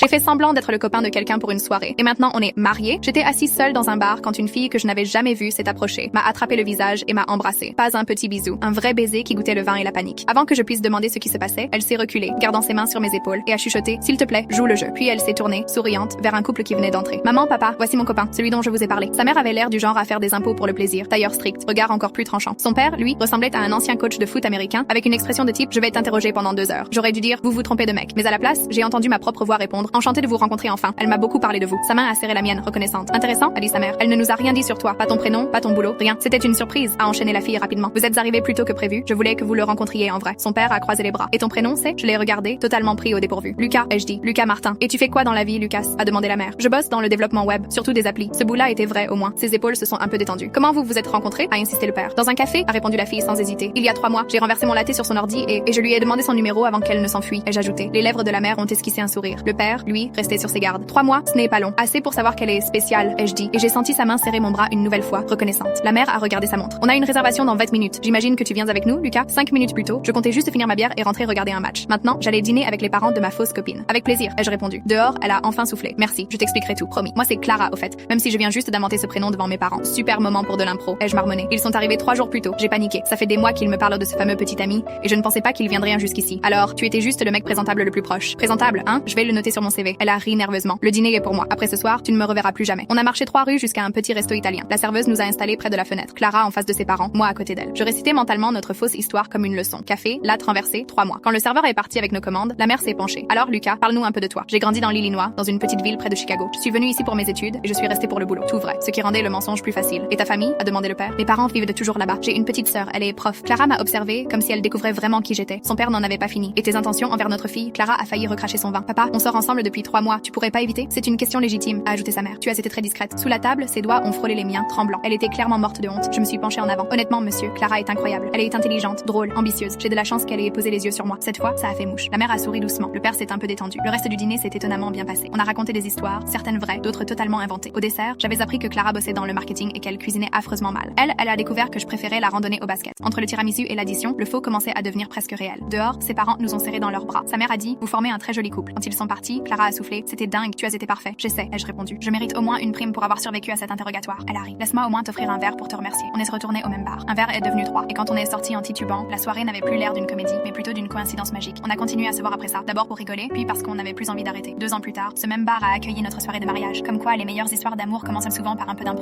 J'ai fait semblant d'être le copain de quelqu'un pour une soirée. Et maintenant, on est mariés. J'étais assise seule dans un bar quand une fille que je n'avais jamais vue s'est approchée, m'a attrapé le visage et m'a embrassé. Pas un petit bisou, un vrai baiser qui goûtait le vin et la panique. Avant que je puisse demander ce qui se passait, elle s'est reculée, gardant ses mains sur mes épaules, et a chuchoté « S'il te plaît, joue le jeu ». Puis elle s'est tournée, souriante, vers un couple qui venait d'entrer. « Maman, papa, voici mon copain, celui dont je vous ai parlé ». Sa mère avait l'air du genre à faire des impôts pour le plaisir, tailleur strict, regard encore plus tranchant. Son père, lui, ressemblait à un ancien coach de foot américain, avec une expression de type « Je vais t'interroger pendant 2 heures ». J'aurais dû dire « Vous vous trompez de mec ». Mais à la place, j'ai entendu ma propre voix répondre « Enchantée de vous rencontrer enfin ». Elle m'a beaucoup parlé de vous. Sa main a serré la mienne, reconnaissante. « Intéressant », a dit sa mère. Elle ne nous a rien dit sur toi, pas ton prénom, pas ton boulot, rien. C'était une surprise, a enchaîné la fille rapidement. Vous êtes arrivé plus tôt que prévu. Je voulais que vous le rencontriez en vrai. Son père a croisé les bras. Et ton prénom, c'est? Je l'ai regardé, totalement pris au dépourvu. Lucas, ai-je dit. Lucas Martin. Et tu fais quoi dans la vie, Lucas? A demandé la mère. Je bosse dans le développement web, surtout des applis. Ce bout-là était vrai, au moins. Ses épaules se sont un peu détendues. Comment vous vous êtes rencontrés? A insisté le père. Dans un café, a répondu la fille sans hésiter. Il y a 3 mois, j'ai renversé mon latte sur son ordi et je lui ai demandé son numéro avant qu'elle ne s'enfuit. Ai-je ajouté. Les lèvres de la mère ont esquissé un sourire. Le père, lui, restait sur ses gardes. 3 mois, ce n'est pas long. Assez pour savoir qu'elle est spéciale, ai-je dit. Et j'ai senti sa main serrer mon bras une nouvelle fois, reconnaissante. La mère a regardé sa montre. On a une réservation dans 20 minutes. J'imagine que tu viens avec nous, Lucas? 5 minutes plus tôt, je comptais juste finir ma bière et rentrer regarder un match. Maintenant, j'allais dîner avec les parents de ma fausse copine. Avec plaisir, ai-je répondu. Dehors, elle a enfin soufflé. Merci, je t'expliquerai tout, promis. Moi, c'est Clara, au fait. Même si je viens juste d'inventer ce prénom devant mes parents. Super moment pour de l'impro, ai-je marmonné. Ils sont arrivés 3 jours plus tôt. J'ai paniqué. Ça fait des mois qu'ils me parlent de ce fameux petit ami et je ne pensais pas qu'il viendrait jusqu'ici. Alors, tu étais juste le mec présentable le plus proche. Présentable, hein? Je vais le noter sur mon CV. Elle a ri nerveusement. Le dîner est pour moi. Après ce soir, tu ne me reverras plus jamais. On a marché 3 rues jusqu'à un petit resto italien. La serveuse nous a installés près de la fenêtre. Clara en face de ses parents, moi à côté d'elle. Je récitais mentalement notre fausse histoire comme une leçon. Café, latte renversée, 3 mois. Quand le serveur est parti avec nos commandes, la mère s'est penchée. Alors Lucas, parle-nous un peu de toi. J'ai grandi dans l'Illinois, dans une petite ville près de Chicago. Je suis venue ici pour mes études et je suis restée pour le boulot. Tout vrai, ce qui rendait le mensonge plus facile. Et ta famille? A demandé le père. Mes parents vivent de toujours là-bas. J'ai une petite sœur, elle est prof. Clara m'a observé comme si elle découvrait vraiment qui j'étais. Son père n'en avait pas fini. Et tes intentions envers notre fille? Clara a failli recracher son vin. Papa, on sort ensemble depuis 3 mois. Tu pourrais pas éviter? C'est une question légitime, a ajouté sa mère. Tu as été très discrète. Sous la table, ses doigts ont frôlé les miens, tremblants. Elle était clairement morte de honte. Je me suis penchée en avant. Honnêtement, monsieur, Clara est incroyable. Elle est intelligente, drôle, ambitieuse. J'ai de la chance qu'elle ait posé les yeux sur moi. Cette fois, ça a fait mouche. La mère a souri doucement. Le père s'est un peu détendu. Le reste du dîner s'est étonnamment bien passé. On a raconté des histoires, certaines vraies, d'autres totalement inventées. Au dessert, j'avais appris que Clara bossait dans le marketing et qu'elle cuisinait affreusement mal. Elle a découvert que je préférais la randonnée au basket. Entre le tiramisu et l'addition, le faux commençait à devenir presque réel. Dehors, ses parents nous ont serrés dans leurs bras. Sa mère a dit « Vous formez un très joli couple ». Quand ils sont partis, Clara a soufflé « C'était dingue, tu as été parfait ». J'essaie, ai-je répondu. Je mérite au moins une prime pour avoir survécu à cet interrogatoire. Elle a ri. Laisse-moi au moins t'offrir un verre pour te remercier. On est retourné au même bar. Un verre est devenu 3. Et quand on est sorti en titubant, la soirée n'avait plus l'air d'une comédie, mais plutôt d'une coïncidence magique. On a continué à se voir après ça. D'abord pour rigoler, puis parce qu'on n'avait plus envie d'arrêter. 2 ans plus tard, ce même bar a accueilli notre soirée de mariage. Comme quoi, les meilleures histoires d'amour commencent souvent par un peu d'impro.